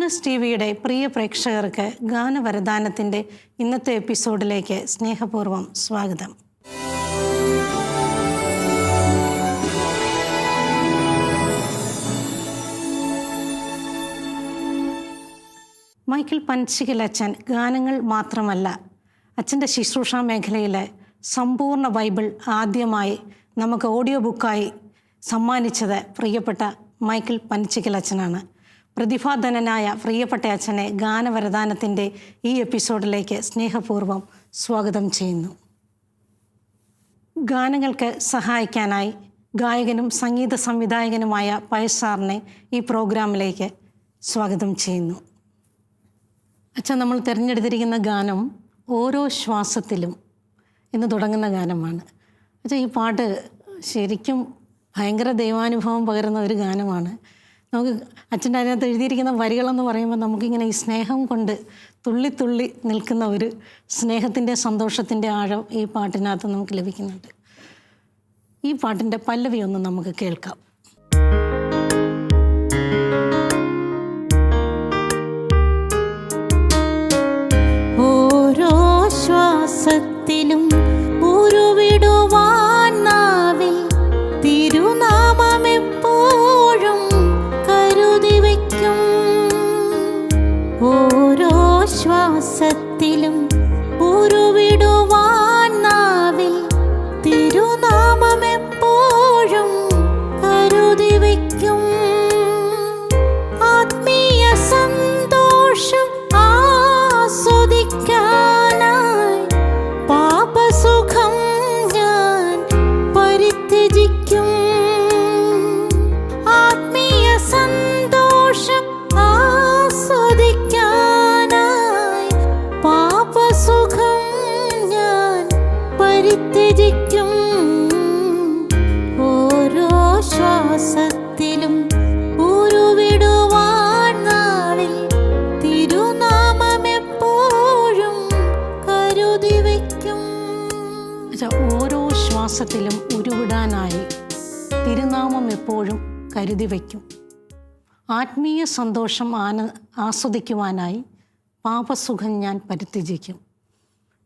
Goodness T വിയുടെ പ്രിയ പ്രേക്ഷകർക്ക് ഗാനവരദാനത്തിൻ്റെ ഇന്നത്തെ എപ്പിസോഡിലേക്ക് സ്നേഹപൂർവ്വം സ്വാഗതം. മൈക്കിൾ പനച്ചിക്കൽ അച്ഛൻ ഗാനങ്ങൾ മാത്രമല്ല, അച്ഛൻ്റെ ശുശ്രൂഷാ മേഖലയിലെ സമ്പൂർണ്ണ ബൈബിൾ ആദ്യമായി നമുക്ക് ഓഡിയോ ബുക്കായി സമ്മാനിച്ചത് പ്രിയപ്പെട്ട മൈക്കിൾ പനച്ചിക്കൽ അച്ഛനാണ്. പ്രതിഭാധനനായ പ്രിയപ്പെട്ട അച്ഛനെ ഗാനവരദാനത്തിൻ്റെ ഈ എപ്പിസോഡിലേക്ക് സ്നേഹപൂർവ്വം സ്വാഗതം ചെയ്യുന്നു. ഗാനങ്ങൾക്ക് സഹായിക്കാനായി ഗായകനും സംഗീത സംവിധായകനുമായ പയസ് സാറിനെ ഈ പ്രോഗ്രാമിലേക്ക് സ്വാഗതം ചെയ്യുന്നു. അച്ഛൻ, നമ്മൾ തിരഞ്ഞെടുത്തിരിക്കുന്ന ഗാനം ഓരോ ശ്വാസത്തിലും എന്ന് തുടങ്ങുന്ന ഗാനമാണ്. അച്ഛാ, ഈ പാട്ട് ശരിക്കും ഭയങ്കര ദൈവാനുഭവം പകരുന്ന ഒരു ഗാനമാണ്. നമുക്ക് അച്ഛൻ്റെ അതിനകത്ത് എഴുതിയിരിക്കുന്ന വരികളെന്ന് പറയുമ്പോൾ നമുക്കിങ്ങനെ ഈ സ്നേഹം കൊണ്ട് തുള്ളി തുള്ളി നിൽക്കുന്ന ഒരു സ്നേഹത്തിൻ്റെ സന്തോഷത്തിൻ്റെ ആഴം ഈ പാട്ടിനകത്ത് നമുക്ക് ലഭിക്കുന്നുണ്ട്. ഈ പാട്ടിൻ്റെ പല്ലവി ഒന്ന് നമുക്ക് കേൾക്കാം. ഓരോ ശ്വാസത്തിലും ഉരുവിടുവാൻ നാവിൽ തിരുനാമമെപ്പോഴും കരുതി വയ്ക്കും. ഓരോ ശ്വാസത്തിലും ഉരുവിടുവാൻ നാവിൽ തിരുനാമമെപ്പോഴും കരുതി വയ്ക്കും. ആത്മീയ സന്തോഷം ആസ്വദിക്കാനായി പാപസുഖം ഞാൻ പരിത്യജിക്കും. ആത്മീയ സന്തോഷം ആസ്വദിക്കാനായി പാപസുഖം ഞാൻ പരിത്യജിക്കും. ഓരോ ശ്വാസത്തിലും ഉരുവിടുവാൻ നാവിൽ തിരുനാമമെപ്പോഴും കരുതി വയ്ക്കും. ഓരോ ശ്വാസത്തിലും ഉരുവിടാനായി തിരുനാമം എപ്പോഴും കരുതി വയ്ക്കും. ആത്മീയ സന്തോഷം ആസ്വദിക്കുവാനായി പാപസുഖം ഞാൻ പരിത്യജിക്കും.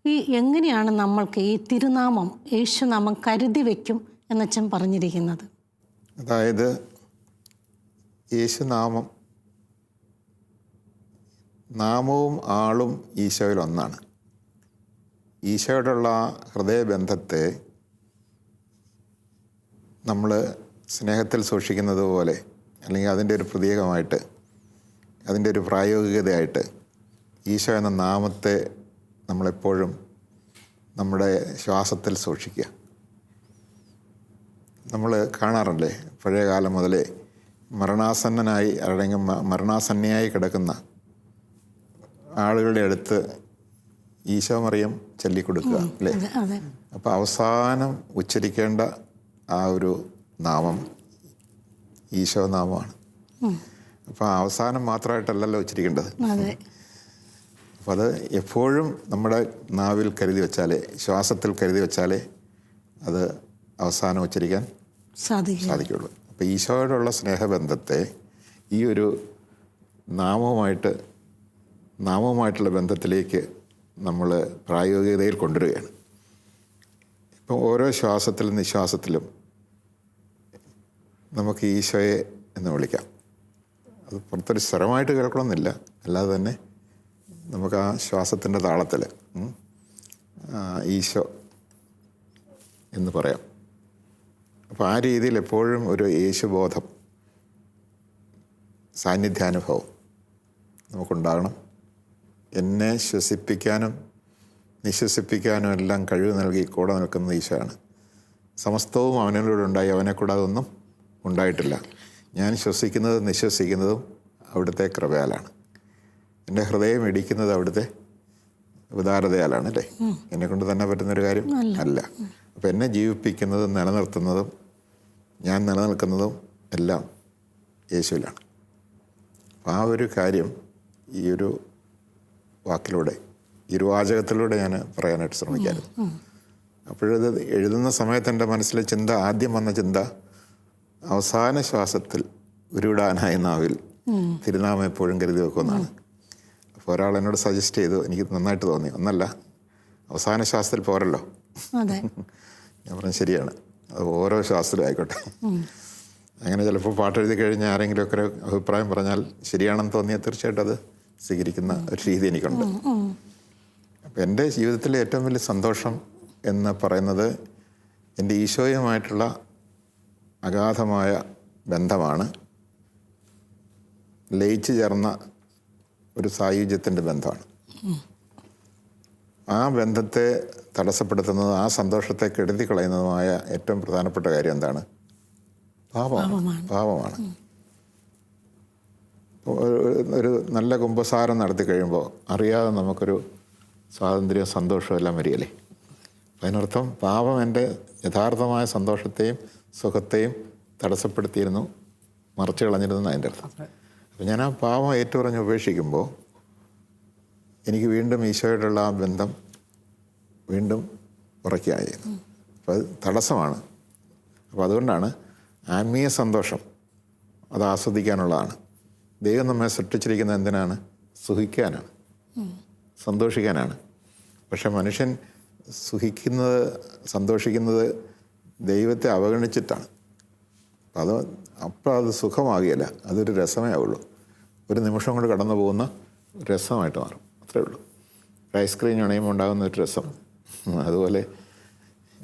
ഈ എങ്ങനെയാണ് നമ്മൾക്ക് ഈ തിരുനാമം, യേശുനാമം കരുതി വയ്ക്കും എന്നച്ഛൻ പറഞ്ഞിരിക്കുന്നത്? അതായത് യേശുനാമം, നാമവും ആളും ഈശോയിൽ ഒന്നാണ്. ഈശോയോടുള്ള ഹൃദയബന്ധത്തെ നമ്മൾ സ്നേഹത്തിൽ സൂക്ഷിക്കുന്നത് പോലെ, അല്ലെങ്കിൽ അതിൻ്റെ ഒരു പ്രതീകമായിട്ട്, അതിൻ്റെ ഒരു പ്രായോഗികതയായിട്ട് ഈശോ എന്ന നാമത്തെ നമ്മളെപ്പോഴും നമ്മുടെ ശ്വാസത്തിൽ സൂക്ഷിക്കുക. നമ്മൾ കാണാറുണ്ടേ, പഴയ കാലം മുതലേ മരണാസന്നനായി അല്ലെങ്കിൽ മരണാസന്നയായി കിടക്കുന്ന ആളുകളുടെ അടുത്ത് ഈശോ മറിയം ചൊല്ലിക്കൊടുക്കുക അല്ലേ? അപ്പോൾ അവസാനം ഉച്ചരിക്കേണ്ട ആ ഒരു നാമം ഈശോ നാമമാണ്. അപ്പോൾ അവസാനം മാത്രമായിട്ടല്ലല്ലോ ഉച്ചരിക്കേണ്ടത്. അപ്പോൾ അത് എപ്പോഴും നമ്മുടെ നാവിൽ കരുതി വെച്ചാലേ, ശ്വാസത്തിൽ കരുതി വെച്ചാലേ അത് അവസാനം ഉച്ചരിക്കാൻ സാധിക്കുള്ളൂ. അപ്പോൾ ഈശോയോടുള്ള സ്നേഹബന്ധത്തെ ഈ ഒരു നാമവുമായിട്ടുള്ള ബന്ധത്തിലേക്ക് നമ്മൾ പ്രായോഗികതയിൽ കൊണ്ടുവരികയാണ്. ഇപ്പം ഓരോ ശ്വാസത്തിലും നിശ്വാസത്തിലും നമുക്ക് ഈശോയെ എന്ന് വിളിക്കാം. അത് പുറത്തൊരു സ്വരമായിട്ട് കേൾക്കണമെന്നില്ല, അല്ലാതെ തന്നെ നമുക്ക് ആ ശ്വാസത്തിൻ്റെ താളത്തിൽ ഈശോ എന്ന് പറയാം. അപ്പോൾ ആ രീതിയിൽ എപ്പോഴും ഒരു യേശുബോധം, സാന്നിധ്യാനുഭവം നമുക്കുണ്ടാകണം. എന്നെ ശ്വസിപ്പിക്കാനും നിശ്വസിപ്പിക്കാനും എല്ലാം കഴിവ് നൽകി കൂടെ നിൽക്കുന്ന ഈശോയാണ്. സമസ്തവും അവനിലൂടെ ഉണ്ടായി, അവനെ കൂടാതെ ഒന്നും ഉണ്ടായിട്ടില്ല. ഞാൻ ശ്വസിക്കുന്നതും നിശ്വസിക്കുന്നതും അവിടുത്തെ കൃപയാലാണ്. എൻ്റെ ഹൃദയം ഇടിക്കുന്നത് അവിടുത്തെ ഉദാരതയാലാണ് അല്ലേ? എന്നെക്കൊണ്ട് തന്നെ പറ്റുന്നൊരു കാര്യം അല്ല. അപ്പം എന്നെ ജീവിപ്പിക്കുന്നതും നിലനിർത്തുന്നതും ഞാൻ നിലനിൽക്കുന്നതും എല്ലാം യേശുവിലാണ്. അപ്പം ആ ഒരു കാര്യം ഈ ഒരു വാക്കിലൂടെ, ഈ ഒരു വാചകത്തിലൂടെ ഞാൻ പറയാനായിട്ട് ശ്രമിക്കായിരുന്നു. അപ്പോഴത് എഴുതുന്ന സമയത്ത് എൻ്റെ മനസ്സിലെ ചിന്ത, ആദ്യം വന്ന ചിന്ത, അവസാന ശ്വാസത്തിൽ ഉരുവിടാനായി നാവിൽ തിരുനാമം എപ്പോഴും കരുതി വെക്കുമെന്നാണ്. അപ്പോൾ ഒരാൾ എന്നോട് സജസ്റ്റ് ചെയ്തു, എനിക്ക് നന്നായിട്ട് തോന്നി. ഒന്നല്ല, അവസാന ശ്വാസത്തിൽ പോരല്ലോ. അതെ. ഞാൻ പറഞ്ഞു ശരിയാണ്, അത് ഓരോ ശ്വാസത്തിലും ആയിക്കോട്ടെ. അങ്ങനെ ചിലപ്പോൾ പാട്ടെഴുതി കഴിഞ്ഞ് ആരെങ്കിലുമൊക്കെ ഒരു അഭിപ്രായം പറഞ്ഞാൽ ശരിയാണെന്ന് തോന്നിയാൽ തീർച്ചയായിട്ടും അത് സ്വീകരിക്കുന്ന ഒരു രീതി എനിക്കുണ്ട്. അപ്പം എൻ്റെ ജീവിതത്തിലെ ഏറ്റവും വലിയ സന്തോഷം എന്ന് പറയുന്നത് എൻ്റെ ഈശോയുമായിട്ടുള്ള അഗാധമായ ബന്ധമാണ്. ലയിച്ചു ചേർന്ന ഒരു സായുജ്യത്തിൻ്റെ ബന്ധമാണ്. ആ ബന്ധത്തെ തടസ്സപ്പെടുത്തുന്നത്, ആ സന്തോഷത്തെ കെടുതി കളയുന്നതുമായ ഏറ്റവും പ്രധാനപ്പെട്ട കാര്യം എന്താണ്? പാപമാണ്. ഒരു നല്ല കുമ്പസാരം നടത്തി കഴിയുമ്പോൾ അറിയാതെ നമുക്കൊരു സ്വാതന്ത്ര്യവും സന്തോഷവും എല്ലാം വരികയല്ലേ. അതിനർത്ഥം പാപം എൻ്റെ യഥാർത്ഥമായ സന്തോഷത്തെയും സുഖത്തെയും തടസ്സപ്പെടുത്തിയിരുന്നു, മറച്ചു കളഞ്ഞിരുന്നു അതിൻ്റെ അർത്ഥം. അപ്പം ഞാൻ ആ പാപം ഏറ്റുപറഞ്ഞ് ഉപേക്ഷിക്കുമ്പോൾ എനിക്ക് വീണ്ടും ഈശോയോടുള്ള ആ ബന്ധം വീണ്ടും ഉറക്കുകയായിരുന്നു. അപ്പോൾ അത് തടസ്സമാണ്. അപ്പോൾ അതുകൊണ്ടാണ് ആത്മീയ സന്തോഷം അത് ആസ്വദിക്കാനുള്ളതാണ്. ദൈവം നമ്മെ സൃഷ്ടിച്ചിരിക്കുന്നത് എന്തിനാണ്? സുഖിക്കാനാണ്, സന്തോഷിക്കാനാണ്. പക്ഷെ മനുഷ്യൻ സുഖിക്കുന്നത്, സന്തോഷിക്കുന്നത് ദൈവത്തെ അവഗണിച്ചിട്ടാണ്. അപ്പോൾ അത് സുഖമാകുകയില്ല, അതൊരു രസമേ ആവുള്ളൂ. ഒരു നിമിഷം കൊണ്ട് കടന്നു പോകുന്ന രസമായിട്ട് മാറും, അത്രേ ഉള്ളൂ. ഒരു ഐസ്ക്രീം അണയുമ്പോൾ ഉണ്ടാകുന്ന ഒരു രസം, അതുപോലെ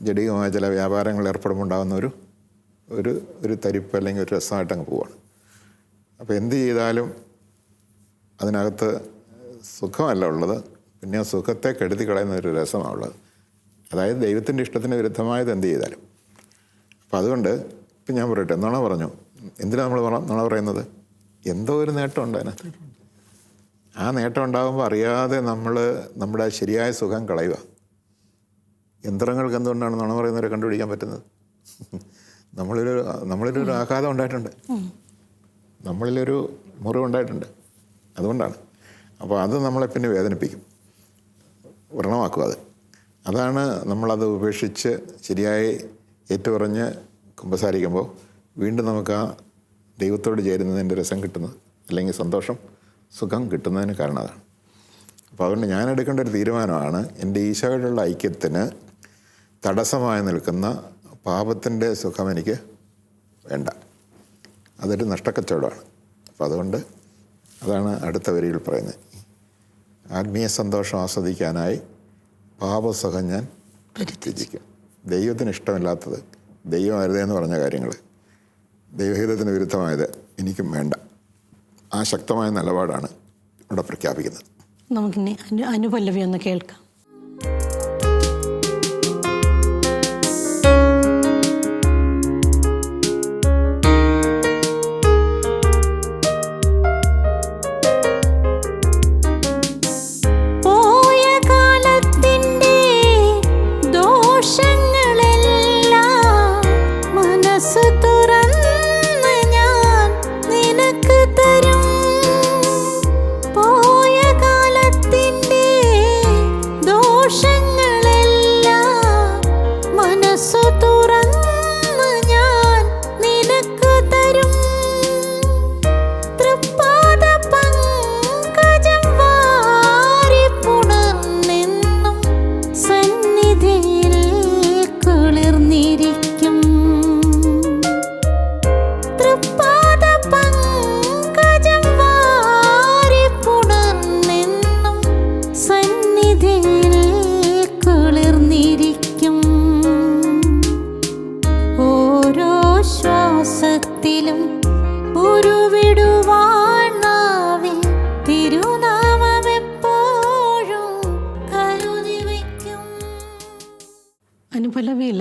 ജടികമായ ചില വ്യാപാരങ്ങൾ ഏർപ്പെടുമ്പോൾ ഉണ്ടാകുന്ന ഒരു തരിപ്പ് അല്ലെങ്കിൽ ഒരു രസമായിട്ട് അങ്ങ് പോവാണ്. അപ്പോൾ എന്ത് ചെയ്താലും അതിനകത്ത് സുഖമല്ല ഉള്ളത്, പിന്നെ ആ സുഖത്തെ കെടുതി കളയുന്ന ഒരു രസമാണ് ഉള്ളത്. അതായത് ദൈവത്തിൻ്റെ ഇഷ്ടത്തിന് വിരുദ്ധമായത് എന്ത് ചെയ്താലും. അപ്പം അതുകൊണ്ട് ഇപ്പം ഞാൻ പറയട്ടെ, നുണ പറഞ്ഞു. എന്തിനാണ് നമ്മൾ നുണ പറയുന്നത്? എന്തോ ഒരു നേട്ടമുണ്ട് അതിനകത്ത്. ആ നേട്ടം ഉണ്ടാകുമ്പോൾ അറിയാതെ നമ്മൾ നമ്മുടെ ശരിയായ സുഖം കളയുക. യന്ത്രങ്ങൾക്ക് എന്തുകൊണ്ടാണ് നുണ പറയുന്നവരെ കണ്ടുപിടിക്കാൻ പറ്റുന്നത്? നമ്മളിലൊരു ആഘാതം ഉണ്ടായിട്ടുണ്ട്, നമ്മളിലൊരു മുറിവുണ്ടായിട്ടുണ്ട്, അതുകൊണ്ടാണ്. അപ്പോൾ അത് നമ്മളെ പിന്നെ വേദനിപ്പിക്കും, വ്രണമാക്കും. അതാണ് നമ്മളത് ഉപേക്ഷിച്ച് ശരിയായി ഏറ്റുപറഞ്ഞ് കുമ്പസാരിക്കുമ്പോൾ വീണ്ടും നമുക്ക് ആ ദൈവത്തോട് ചേരുന്നതിൻ്റെ രസം കിട്ടുന്നത്, അല്ലെങ്കിൽ സന്തോഷം, സുഖം കിട്ടുന്നതിന് കാരണം അതാണ്. അപ്പോൾ അതുകൊണ്ട് ഞാൻ എടുക്കേണ്ട ഒരു തീരുമാനമാണ്, എൻ്റെ ഈശോയോടുള്ള ഐക്യത്തിന് തടസ്സമായി നിൽക്കുന്ന പാപത്തിൻ്റെ സുഖം എനിക്ക് വേണ്ട. അതൊരു നഷ്ടക്കച്ചവടമാണ്. അപ്പോൾ അതുകൊണ്ട് അതാണ് അടുത്ത വരിയിൽ പറയുന്നത്. ആത്മീയ സന്തോഷം ആസ്വദിക്കാനായി പാപസുഖം ഞാൻ പരിത്യജിക്കും. ദൈവത്തിന് ഇഷ്ടമില്ലാത്തത്, ദൈവം അരുതെന്ന് പറഞ്ഞ കാര്യങ്ങൾ, ദൈവഹിതത്തിന് വിരുദ്ധമായത് എനിക്കും വേണ്ട. ആ ശക്തമായ നിലപാടാണ് ഇവിടെ പ്രഖ്യാപിക്കുന്നത്. നമുക്കിനി അനുപല്ലവി ഒന്ന് കേൾക്കാം. അനുപല്ലവിയിൽ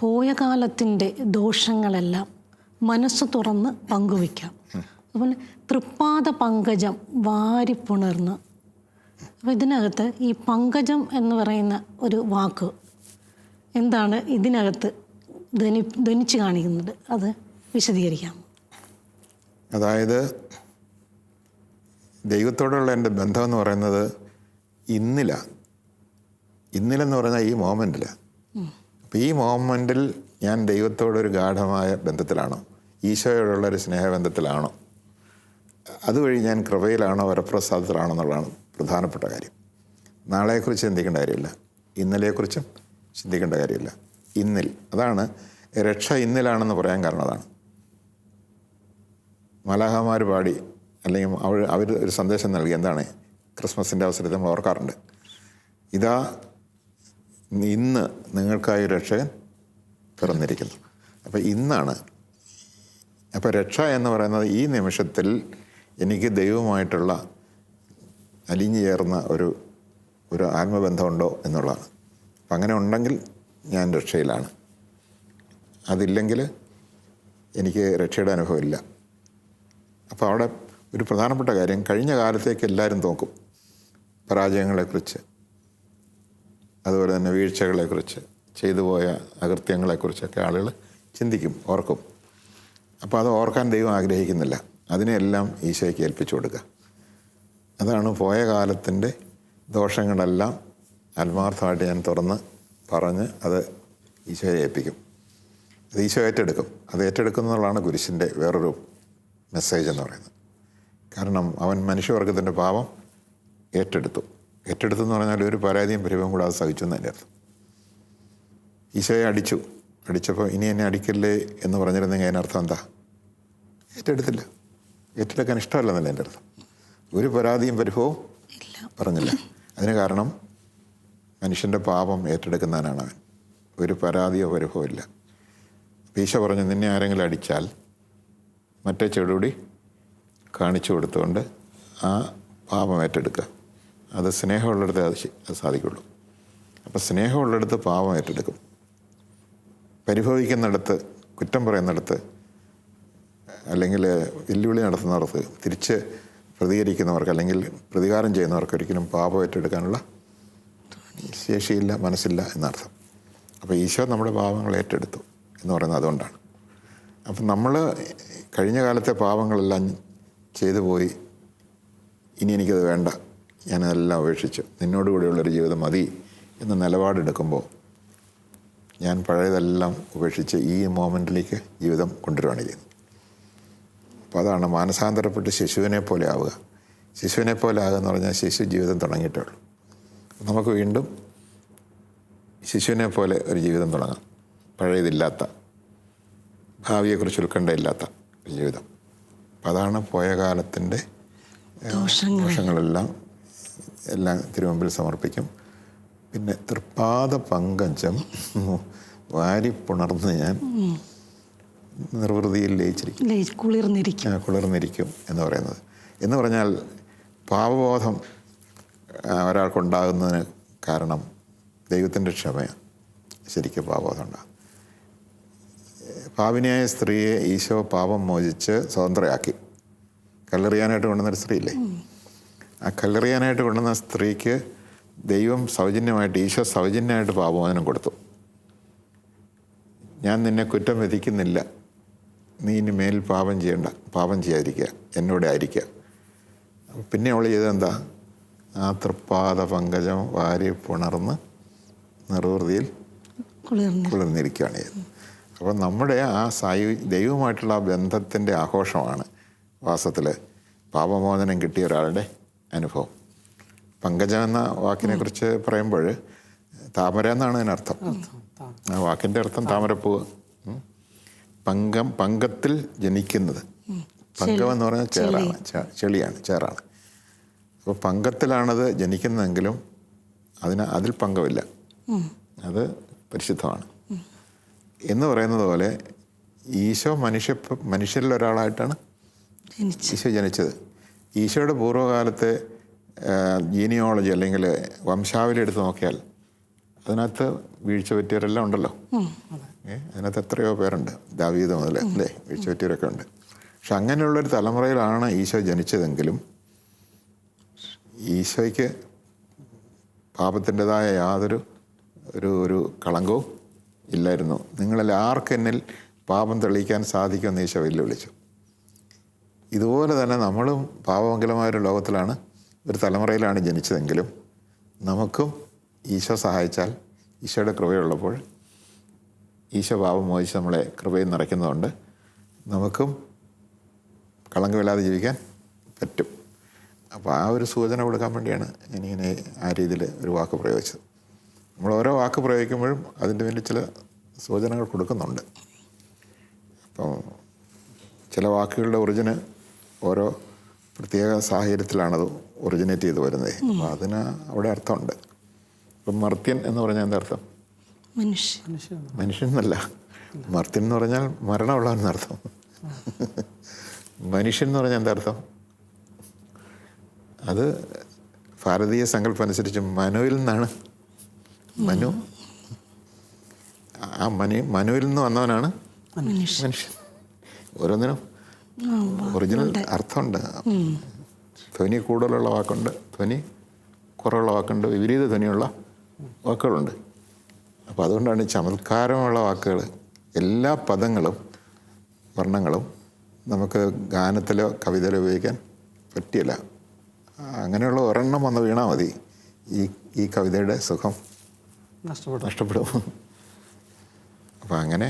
പോയ കാലത്തിൻ്റെ ദോഷങ്ങളെല്ലാം മനസ്സ് തുറന്ന് പങ്കുവയ്ക്കാം. അതുപോലെ തൃപ്പാദ പങ്കജം വാരിപ്പുണർന്ന്. അപ്പോൾ ഇതിനകത്ത് ഈ പങ്കജം എന്ന് പറയുന്ന ഒരു വാക്ക് എന്താണ് ഇതിനകത്ത് ധ്വനിച്ച് കാണിക്കുന്നത്? അത് വിശദീകരിക്കാം. അതായത് ദൈവത്തോടുള്ള എൻ്റെ ബന്ധം എന്ന് പറയുന്നത് ഇന്നിലെന്ന് പറഞ്ഞാൽ ഈ മോമെൻറ്റിലാണ്. അപ്പോൾ ഈ മോമെൻറ്റിൽ ഞാൻ ദൈവത്തോടൊരു ഗാഠമായ ബന്ധത്തിലാണോ, ഈശോയോടുള്ളൊരു സ്നേഹബന്ധത്തിലാണോ, അതുവഴി ഞാൻ കൃപയിലാണോ വരപ്രസാദത്തിലാണോ എന്നുള്ളതാണ് പ്രധാനപ്പെട്ട കാര്യം. നാളെക്കുറിച്ച് ചിന്തിക്കേണ്ട കാര്യമില്ല, ഇന്നലെക്കുറിച്ചും ചിന്തിക്കേണ്ട കാര്യമില്ല. ഇന്നിൽ, അതാണ് രക്ഷ ഇന്നിലാണെന്ന് പറയാൻ കാരണം. അതാണ് മാലാഖമാർ പാടി, അല്ലെങ്കിൽ അവർ ഒരു സന്ദേശം നൽകി. എന്താണ്? ക്രിസ്മസിൻ്റെ അവസരത്തിൽ നമ്മൾ ഓർക്കാറുണ്ട്, ഇതാ ഇന്ന് നിങ്ങൾക്കായി രക്ഷകൻ പിറന്നിരിക്കുന്നു. അപ്പോൾ ഇന്നാണ്. അപ്പോൾ രക്ഷ എന്ന് പറയുന്നത് ഈ നിമിഷത്തിൽ എനിക്ക് ദൈവവുമായിട്ടുള്ള അലിഞ്ഞു ചേർന്ന ഒരു ആത്മബന്ധമുണ്ടോ എന്നുള്ളതാണ്. അപ്പം അങ്ങനെ ഉണ്ടെങ്കിൽ ഞാൻ രക്ഷയിലാണ്. അതില്ലെങ്കിൽ എനിക്ക് രക്ഷയുടെ അനുഭവമില്ല. അപ്പോൾ അവിടെ ഒരു പ്രധാനപ്പെട്ട കാര്യം, കഴിഞ്ഞ കാലത്തേക്ക് എല്ലാവരും നോക്കും. പരാജയങ്ങളെക്കുറിച്ച്, അതുപോലെ തന്നെ വീഴ്ചകളെക്കുറിച്ച്, ചെയ്തു പോയ അകൃത്യങ്ങളെക്കുറിച്ചൊക്കെ ആളുകൾ ചിന്തിക്കും, ഓർക്കും. അപ്പോൾ അത് ഓർക്കാൻ ദൈവം ആഗ്രഹിക്കുന്നില്ല. അതിനെല്ലാം ഈശോയ്ക്ക് ഏൽപ്പിച്ചു കൊടുക്കുക. അതാണ് പോയ കാലത്തിൻ്റെ ദോഷങ്ങളെല്ലാം ആത്മാർത്ഥമായിട്ട് ഞാൻ തുറന്ന് പറഞ്ഞ് അത് ഈശോയെ ഏൽപ്പിക്കും. അത് ഈശോ ഏറ്റെടുക്കും. അത് ഏറ്റെടുക്കുന്നതാണ് കുരിശിൻ്റെ വേറൊരു മെസ്സേജ് എന്ന് പറയുന്നത്. കാരണം അവൻ മനുഷ്യവർഗത്തിൻ്റെ പാപം ഏറ്റെടുത്തു എന്ന് പറഞ്ഞാൽ ഒരു പരാതിയും പരിഭവം കൂടാതെ സഹിച്ചു എന്നതിൻ്റെ അർത്ഥം. ഈശോയെ അടിച്ചപ്പോൾ ഇനി എന്നെ അടിക്കല്ലേ എന്ന് പറഞ്ഞിരുന്നെങ്കിൽ അതിനർത്ഥം എന്താ? ഏറ്റെടുത്തില്ല. ഏറ്റെടുക്കാൻ ഇഷ്ടമല്ലെന്നല്ല എൻ്റെ അർത്ഥം. ഒരു പരാതിയും പരിഭവവും പറഞ്ഞില്ല. അതിന് കാരണം മനുഷ്യൻ്റെ പാപം ഏറ്റെടുക്കുന്നവനാണ് അവൻ. ഒരു പരാതിയോ പരിഭവം ഇല്ല. ഈശോ പറഞ്ഞു, നിന്നെ ആരെങ്കിലും അടിച്ചാൽ മറ്റേ ചെടുകൂടി കാണിച്ചു കൊടുത്തുകൊണ്ട് ആ പാപം ഏറ്റെടുക്കുക. അത് സ്നേഹമുള്ളിടത്ത് അത് സാധിക്കുള്ളൂ. അപ്പോൾ സ്നേഹമുള്ളിടത്ത് പാപം ഏറ്റെടുക്കും. പരിഭവിക്കുന്നിടത്ത്, കുറ്റം പറയുന്നിടത്ത്, അല്ലെങ്കിൽ വെല്ലുവിളി നടത്തുന്നവർക്ക്, തിരിച്ച് പ്രതികരിക്കുന്നവർക്ക്, അല്ലെങ്കിൽ പ്രതികാരം ചെയ്യുന്നവർക്ക് ഒരിക്കലും പാപം ഏറ്റെടുക്കാനുള്ള ശേഷിയില്ല, മനസ്സില്ല എന്നർത്ഥം. അപ്പോൾ ഈശോ നമ്മുടെ പാപങ്ങൾ ഏറ്റെടുത്തു എന്ന് പറയുന്നത് അതുകൊണ്ടാണ്. അപ്പം നമ്മൾ കഴിഞ്ഞ കാലത്തെ പാപങ്ങളെല്ലാം ചെയ്തു പോയി, ഇനി എനിക്കത് വേണ്ട, ഞാനതെല്ലാം ഉപേക്ഷിച്ചു, നിന്നോടുകൂടിയുള്ളൊരു ജീവിതം മതി എന്ന നിലപാടെടുക്കുമ്പോൾ ഞാൻ പഴയതെല്ലാം ഉപേക്ഷിച്ച് ഈ മൊമെൻറ്റിലേക്ക് ജീവിതം കൊണ്ടുവരികയാണ് ചെയ്യുന്നത്. അപ്പോൾ അതാണ് മാനസാന്തരപ്പെട്ട് ശിശുവിനെ പോലെ ആവുക. ശിശുവിനെ പോലെ ആകുക എന്ന് പറഞ്ഞാൽ ശിശു ജീവിതം തുടങ്ങിയിട്ടേ ഉള്ളൂ. നമുക്ക് വീണ്ടും ശിശുവിനെ പോലെ ഒരു ജീവിതം തുടങ്ങാം. പഴയതില്ലാത്ത, ഭാവിയെക്കുറിച്ച് ഉത്കണ്ഠയില്ലാത്ത ഒരു ജീവിതം. അപ്പം അതാണ് പോയ കാലത്തിൻ്റെ ദോഷങ്ങളെല്ലാം തിരുമുമ്പിൽ സമർപ്പിക്കും. പിന്നെ തൃപ്പാദ പങ്കജം വാരിപ്പുണർന്ന് ഞാൻ നിർവൃതിയിൽ കുളിർന്നിരിക്കും എന്ന് പറയുന്നത്. എന്ന് പറഞ്ഞാൽ പാപബോധം ഒരാൾക്കുണ്ടാകുന്നതിന് കാരണം ദൈവത്തിൻ്റെ ക്ഷമയാണ്. ശരിക്കും പാപബോധം ഉണ്ടാകും. പാപിനിയായ സ്ത്രീയെ ഈശോ പാപം മോചിച്ച് സ്വതന്ത്രയാക്കി. കല്ലെറിയാനായിട്ട് കൊണ്ടുവന്നൊരു സ്ത്രീയില്ലേ, ആ കല്ലെറിയാനായിട്ട് കൊണ്ടുവന്ന സ്ത്രീക്ക് ദൈവം സൗജന്യമായിട്ട്, ഈശോ സൗജന്യമായിട്ട് പാപമോചനം കൊടുത്തു. ഞാൻ നിന്നെ കുറ്റം വിധിക്കുന്നില്ല, നീ ഇനി മേൽ പാപം ചെയ്യണ്ട, പാപം ചെയ്യാതിരിക്കുക, എന്നോട് ആയിരിക്കുക. പിന്നെ അവൾ ചെയ്തെന്താ? ആ തൃപ്പാദ പങ്കജം വാരി പുണർന്ന് നിർവൃതിയിൽ കുളിർന്നിരിക്കുകയാണ് ചെയ്തത്. അപ്പം നമ്മുടെ ആ ദൈവമായിട്ടുള്ള ആ ബന്ധത്തിൻ്റെ ആഘോഷമാണ് വാസ്തവത്തിൽ പാപമോചനം കിട്ടിയ ഒരാളുടെ അനുഭവം. പങ്കജം എന്ന വാക്കിനെ കുറിച്ച് പറയുമ്പോൾ താമര എന്നാണ് അതിനർത്ഥം. ആ വാക്കിൻ്റെ അർത്ഥം താമരപ്പൂവ്. പങ്കത്തിൽ ജനിക്കുന്നത്. പങ്കം എന്ന് പറഞ്ഞാൽ ചേറാണ്, ചെളിയാണ്, ചേറാണ്. അപ്പോൾ പങ്കത്തിലാണത് ജനിക്കുന്നതെങ്കിലും അതിൽ പങ്കമില്ല, അത് പരിശുദ്ധമാണ് എന്ന് പറയുന്നത് പോലെ ഈശോ മനുഷ്യരിൽ ഒരാളായിട്ടാണ് ഈശോ ജനിച്ചത്. ഈശോയുടെ പൂർവ്വകാലത്തെ ജീനിയോളജി അല്ലെങ്കിൽ വംശാവലി എടുത്ത് നോക്കിയാൽ അതിനകത്ത് വീഴ്ച പറ്റിയവരെല്ലാം ഉണ്ടല്ലോ. അതിനകത്ത് എത്രയോ പേരുണ്ട്, ദാവീദ് മുതൽ അല്ലേ, വീഴ്ച പറ്റിയവരൊക്കെ ഉണ്ട്. പക്ഷെ അങ്ങനെയുള്ളൊരു തലമുറയിലാണ് ഈശോ ജനിച്ചതെങ്കിലും ഈശോയ്ക്ക് പാപത്തിൻ്റെതായ യാതൊരു ഒരു കളങ്കവും ഇല്ലായിരുന്നു. നിങ്ങളിൽ ആർക്കെന്നിൽ പാപം തെളിയിക്കാൻ സാധിക്കുമെന്ന് ഈശോ വെല്ലുവിളിച്ചു. ഇതുപോലെ തന്നെ നമ്മളും പാപമംഗലമായൊരു ലോകത്തിലാണ്, ഒരു തലമുറയിലാണ് ജനിച്ചതെങ്കിലും നമുക്കും ഈശോ സഹായിച്ചാൽ, ഈശോയുടെ കൃപയുള്ളപ്പോൾ, ഈശോ പാപം മോചിച്ച് നമ്മളെ കൃപയിൽ നിറയ്ക്കുന്നതുകൊണ്ട് നമുക്കും കളങ്കമില്ലാതെ ജീവിക്കാൻ പറ്റും. അപ്പോൾ ആ ഒരു സൂചന കൊടുക്കാൻ വേണ്ടിയാണ് ഞാനിങ്ങനെ ആ രീതിയിൽ ഒരു വാക്ക് പ്രയോഗിച്ചത്. നമ്മൾ ഓരോ വാക്ക് പ്രയോഗിക്കുമ്പോഴും അതിൻ്റെ വേണ്ടി ചില സൂചനകൾ കൊടുക്കുന്നുണ്ട്. അപ്പോൾ ചില വാക്കുകളുടെ ഒറിജിന് ഓരോ പ്രത്യേക സാഹചര്യത്തിലാണത് ഒറിജിനേറ്റ് ചെയ്ത് വരുന്നത്. അപ്പോൾ അതിന് അവിടെ അർത്ഥമുണ്ട്. ഇപ്പം മർത്യൻ എന്ന് പറഞ്ഞാൽ എന്താ അർത്ഥം? മനുഷ്യൻ എന്നല്ല. മർത്യൻ എന്ന് പറഞ്ഞാൽ മരണമുള്ളവനെന്നർത്ഥം. മനുഷ്യൻ എന്ന് പറഞ്ഞാൽ എന്താ അർത്ഥം? അത് ഭാരതീയ സങ്കല്പം അനുസരിച്ച് മനുവിൽ നിന്നാണ്. ആ മനുവിൽ നിന്ന് വന്നവനാണ് മനുഷ്യൻ. ഓരോന്നിനും ഒറിജിനൽ അർത്ഥമുണ്ട്. ധ്വനി കൂടുതലുള്ള വാക്കുണ്ട്, ധ്വനി കുറവുള്ള വാക്കുണ്ട്, വിപരീത ധ്വനിയുള്ള വാക്കുകളുണ്ട്. അപ്പോൾ അതുകൊണ്ടാണ് ചമത്കാരമുള്ള വാക്കുകൾ, എല്ലാ പദങ്ങളും വർണ്ണങ്ങളും നമുക്ക് ഗാനത്തിലോ കവിതയിലോ ഉപയോഗിക്കാൻ പറ്റില്ല. അങ്ങനെയുള്ള ഒരെണ്ണം വന്ന് വീണാൽ മതി, ഈ കവിതയുടെ സുഖം നഷ്ടപ്പെടും. അപ്പം അങ്ങനെ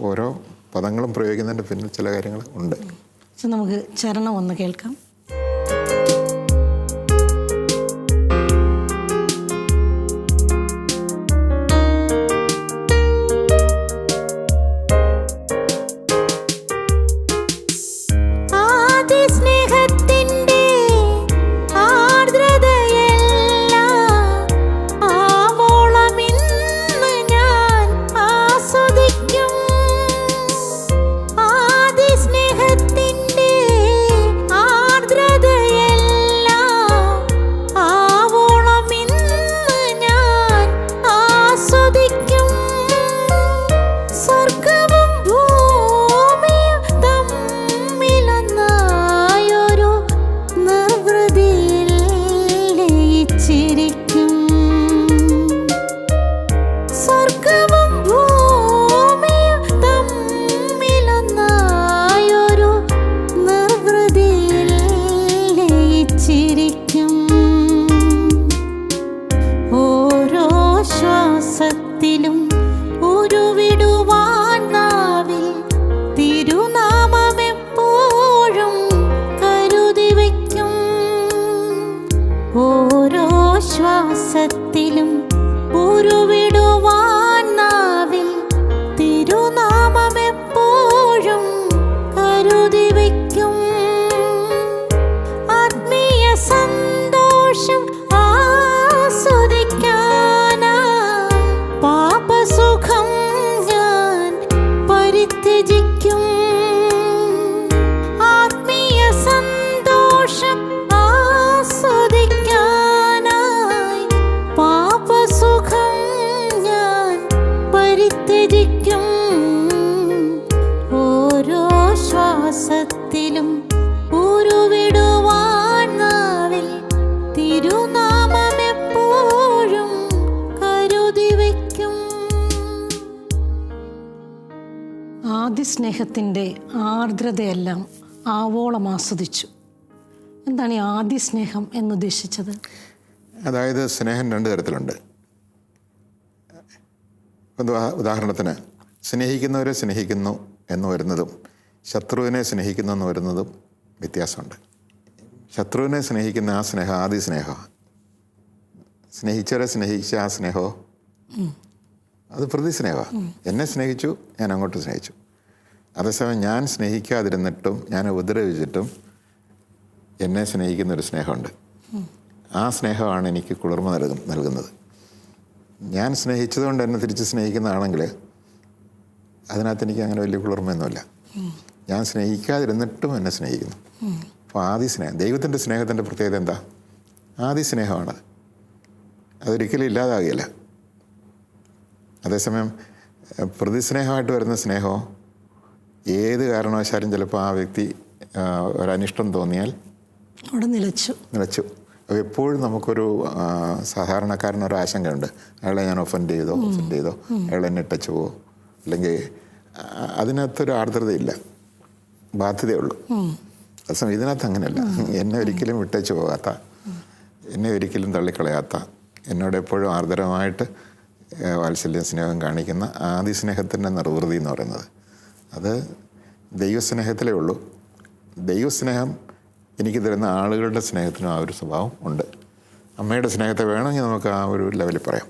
ഓരോ പദങ്ങളും പ്രയോഗിക്കുന്നതിൻ്റെ പിന്നിൽ ചില കാര്യങ്ങൾ ഉണ്ട്. നമുക്ക് ചരണം ഒന്ന് കേൾക്കാം. ശ്വാസത്തിലും ഉരുവിടുവാൻ നാവിൽ തിരുനാമമെപ്പോഴും കരുതി വയ്ക്കും. ആത്മീയ സന്തോഷം ആസ്വദിക്കാനാ പാപസുഖം ഞാൻ പരിത്യജിക്കും. ആത്മീയ സന്തോഷം ശ്വാസത്തിലും ഉരുവിടുവാൻ നാവിൽ തിരുനാമമെപ്പോഴും കരുതി വയ്ക്കും. ആദ്യ സ്നേഹത്തിൻ്റെ ആർദ്രതയെല്ലാം ആവോളം ആസ്വദിച്ചു. എന്താണ് ഈ ആദ്യ സ്നേഹം എന്നുദ്ദേശിച്ചത്? അതായത് സ്നേഹം രണ്ട് തരത്തിലുണ്ട്. ഉദാഹരണത്തിന് സ്നേഹിക്കുന്നവരെ സ്നേഹിക്കുന്നു എന്ന് വരുന്നതും ശത്രുവിനെ സ്നേഹിക്കുന്നു എന്ന് വരുന്നതും വ്യത്യാസമുണ്ട്. ശത്രുവിനെ സ്നേഹിക്കുന്ന ആ സ്നേഹം ആദ്യ സ്നേഹമാണ്. സ്നേഹിച്ചവരെ സ്നേഹിച്ച ആ സ്നേഹമോ അത് പ്രതിസ്നേഹമാണ്. എന്നെ സ്നേഹിച്ചു, ഞാൻ അങ്ങോട്ട് സ്നേഹിച്ചു. അതേസമയം ഞാൻ സ്നേഹിക്കാതിരുന്നിട്ടും ഞാൻ ഉപദ്രവിച്ചിട്ടും എന്നെ സ്നേഹിക്കുന്നൊരു സ്നേഹമുണ്ട്. ആ സ്നേഹമാണ് എനിക്ക് കുളിർമ നൽകുന്നത്. ഞാൻ സ്നേഹിച്ചതുകൊണ്ട് എന്നെ തിരിച്ച് സ്നേഹിക്കുന്നതാണെങ്കിൽ അതിനകത്ത് എനിക്ക് അങ്ങനെ വലിയ കുളിർമയൊന്നുമില്ല. ഞാൻ സ്നേഹിക്കാതിരുന്നിട്ടും എന്നെ സ്നേഹിക്കുന്നു. അപ്പോൾ ആദ്യ സ്നേഹം, ദൈവത്തിൻ്റെ സ്നേഹത്തിൻ്റെ പ്രത്യേകത എന്താ? ആദ്യ സ്നേഹമാണത്. അതൊരിക്കലും ഇല്ലാതാകില്ല. അതേസമയം പ്രതിസ്നേഹമായിട്ട് വരുന്ന സ്നേഹമോ ഏത് കാരണവശാലും ചിലപ്പോൾ ആ വ്യക്തി ഒരനിഷ്ടം തോന്നിയാൽ അവിടെ നിലച്ചു. അപ്പോൾ എപ്പോഴും നമുക്കൊരു സാധാരണക്കാരനൊരു ആശങ്കയുണ്ട്. അയാളെ ഞാൻ ഒഫൻഡ് ചെയ്തോ അയാൾ എന്നെ ടച്ച് പോവോ, അല്ലെങ്കിൽ അതിനകത്തൊരു ആർദ്രതയില്ല, ബാധ്യതയുള്ളൂ. അതേസമയം ഇതിനകത്ത് അങ്ങനെയല്ല. എന്നെ ഒരിക്കലും വിട്ടേച്ച് പോകാത്ത, എന്നെ ഒരിക്കലും തള്ളിക്കളയാത്ത, എന്നോട് എപ്പോഴും ആർദ്രമായിട്ട് വാത്സല്യം സ്നേഹം കാണിക്കുന്ന ആദ്യ സ്നേഹത്തിൻ്റെ നിർവൃതി എന്ന് പറയുന്നത് അത് ദൈവസ്നേഹത്തിലേ ഉള്ളൂ. ദൈവസ്നേഹം എനിക്ക് തരുന്ന ആളുകളുടെ സ്നേഹത്തിനും ആ ഒരു സ്വഭാവം ഉണ്ട്. അമ്മയുടെ സ്നേഹത്തെ വേണമെങ്കിൽ നമുക്ക് ആ ഒരു ലെവലിൽ പറയാം.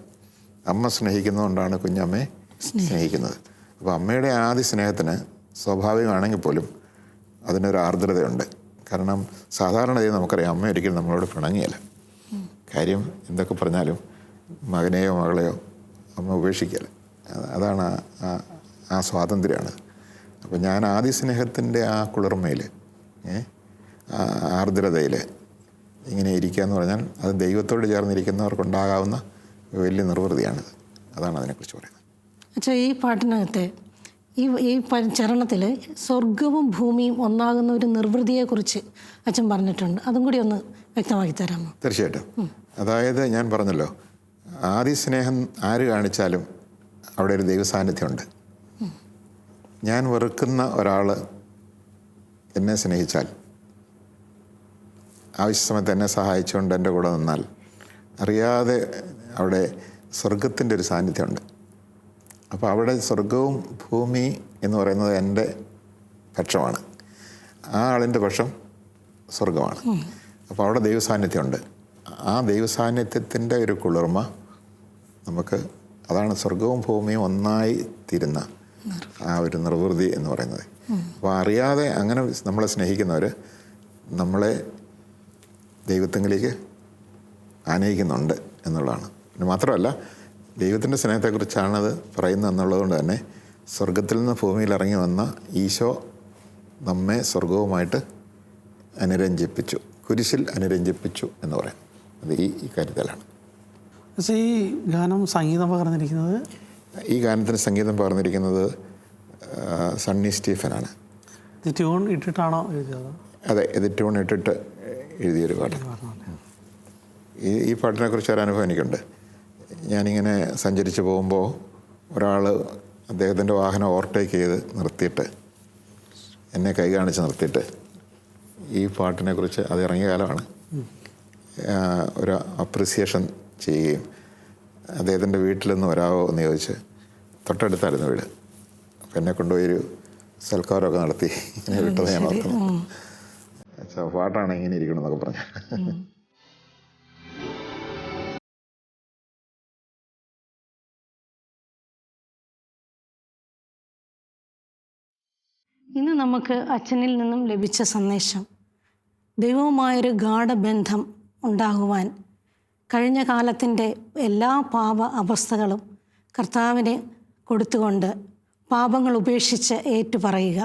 അമ്മ സ്നേഹിക്കുന്നതുകൊണ്ടാണ് കുഞ്ഞമ്മയെ സ്നേഹിക്കുന്നത്. അപ്പോൾ അമ്മയുടെ ആദ്യ സ്നേഹത്തിന് സ്വാഭാവികമാണെങ്കിൽ പോലും അതിനൊരു ആർദ്രതയുണ്ട്. കാരണം സാധാരണയായി നമുക്കറിയാം അമ്മ ഒരിക്കലും നമ്മളോട് പിണങ്ങിയല്ല. കാര്യം എന്തൊക്കെ പറഞ്ഞാലും മകനെയോ മകളെയോ അമ്മ ഉപേക്ഷിക്കല. അതാണ് ആ സ്വാതന്ത്ര്യമാണ്. അപ്പോൾ ഞാൻ ആദ്യ സ്നേഹത്തിൻ്റെ ആ കുളിർമയിൽ, ആർദ്രതയിൽ ഇങ്ങനെ ഇരിക്കുക എന്ന് പറഞ്ഞാൽ അത് ദൈവത്തോട് ചേർന്നിരിക്കുന്നവർക്കുണ്ടാകാവുന്ന വലിയ നിർവൃതിയാണിത്. അതാണ് അതിനെക്കുറിച്ച് പറയുന്നത്. അച്ഛാ, ഈ പാട്ടിനകത്ത് ഈ ചരണത്തിൽ സ്വർഗവും ഭൂമിയും ഒന്നാകുന്ന ഒരു നിർവൃതിയെക്കുറിച്ച് അച്ഛൻ പറഞ്ഞിട്ടുണ്ട്. അതും കൂടി ഒന്ന് വ്യക്തമാക്കി തരാമോ? തീർച്ചയായിട്ടും. അതായത് ഞാൻ പറഞ്ഞല്ലോ, ആദ്യ സ്നേഹം ആര് കാണിച്ചാലും അവിടെ ഒരു ദൈവ സാന്നിധ്യമുണ്ട്. ഞാൻ വെറുക്കുന്ന ഒരാൾ എന്നെ സ്നേഹിച്ചാൽ, ആവശ്യ സമയത്ത് എന്നെ സഹായിച്ചുകൊണ്ട് എൻ്റെ കൂടെ നിന്നാൽ, അറിയാതെ അവിടെ സ്വർഗത്തിൻ്റെ ഒരു സാന്നിധ്യമുണ്ട്. അപ്പോൾ അവിടെ സ്വർഗവും ഭൂമി എന്ന് പറയുന്നത് എൻ്റെ പക്ഷമാണ്, ആ ആളിൻ്റെ പക്ഷം സ്വർഗമാണ്. അപ്പോൾ അവിടെ ദൈവസാന്നിധ്യമുണ്ട്. ആ ദൈവസാന്നിധ്യത്തിൻ്റെ ഒരു കുളിർമ നമുക്ക്, അതാണ് സ്വർഗവും ഭൂമിയും ഒന്നായി തീരുന്ന ആ ഒരു നിർവൃതി എന്ന് പറയുന്നത്. അപ്പോൾ അറിയാതെ അങ്ങനെ നമ്മളെ സ്നേഹിക്കുന്നവർ നമ്മളെ ദൈവത്വങ്ങളിലേക്ക് ആനയിക്കുന്നുണ്ട് എന്നുള്ളതാണ്. പിന്നെ മാത്രമല്ല, ദൈവത്തിൻ്റെ സ്നേഹത്തെക്കുറിച്ചാണത് പറയുന്നത് എന്നുള്ളതുകൊണ്ട് തന്നെ സ്വർഗത്തിൽ നിന്ന് ഭൂമിയിൽ ഇറങ്ങി വന്ന ഈശോ നമ്മെ സ്വർഗവുമായിട്ട് അനുരഞ്ജിപ്പിച്ചു, കുരിശിൽ അനുരഞ്ജിപ്പിച്ചു എന്ന് പറയാം. അത് ഈ കാര്യത്തിലാണ്. പക്ഷേ ഈ ഗാനം സംഗീതം പകർന്നിരിക്കുന്നത്, ഈ ഗാനത്തിന് സംഗീതം പകർന്നിരിക്കുന്നത് സണ്ണി സ്റ്റീഫനാണ്. ഇത് ട്യൂൺ ഇട്ടിട്ടാണോ എഴുതിയത്? അതെ, ഇത് ട്യൂൺ ഇട്ടിട്ട് എഴുതിയൊരു പാട്ട്. ഈ പാട്ടിനെക്കുറിച്ച് ഒരു അനുഭവം എനിക്കുണ്ട്. ഞാനിങ്ങനെ സഞ്ചരിച്ച് പോകുമ്പോൾ ഒരാൾ അദ്ദേഹത്തിൻ്റെ വാഹനം ഓവർടേക്ക് ചെയ്ത് നിർത്തിയിട്ട്, എന്നെ കൈ കാണിച്ച് നിർത്തിയിട്ട് ഈ പാട്ടിനെക്കുറിച്ച്, അത് ഇറങ്ങിയ കാലമാണ്, ഒരു അപ്രിസിയേഷൻ ചെയ്യുകയും അദ്ദേഹത്തിൻ്റെ വീട്ടിലൊന്ന് വരാമോ എന്ന് ചോദിച്ച്, തൊട്ടടുത്തായിരുന്നു വീട്. അപ്പം എന്നെ കൊണ്ടുപോയി ഒരു സൽക്കാരമൊക്കെ നടത്തി ഇങ്ങനെ വിട്ടത് ഞാൻ ഓർക്കുന്നു. പാട്ടാണ് ഇങ്ങനെ ഇരിക്കണമെന്നൊക്കെ പറഞ്ഞു. ഇന്ന് നമുക്ക് അച്ഛനിൽ നിന്നും ലഭിച്ച സന്ദേശം, ദൈവവുമായൊരു ഗാഢബന്ധം ഉണ്ടാകുവാൻ കഴിഞ്ഞ കാലത്തിൻ്റെ എല്ലാ പാപ അവസ്ഥകളും കർത്താവിന് കൊടുത്തുകൊണ്ട് പാപങ്ങൾ ഉപേക്ഷിച്ച് ഏറ്റുപറയുക.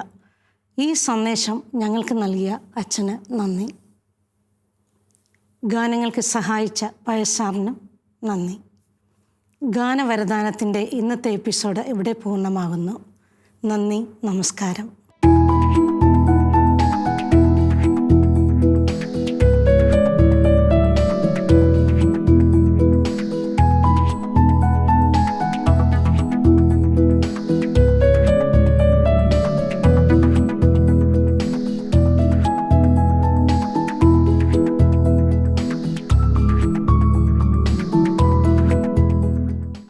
ഈ സന്ദേശം ഞങ്ങൾക്ക് നൽകിയ അച്ഛന് നന്ദി. ഗാനങ്ങൾക്ക് സഹായിച്ച പയസാറിനും നന്ദി. ഗാനവരദാനത്തിൻ്റെ ഇന്നത്തെ എപ്പിസോഡ് ഇവിടെ പൂർണ്ണമാകുന്നു. നന്ദി, നമസ്കാരം.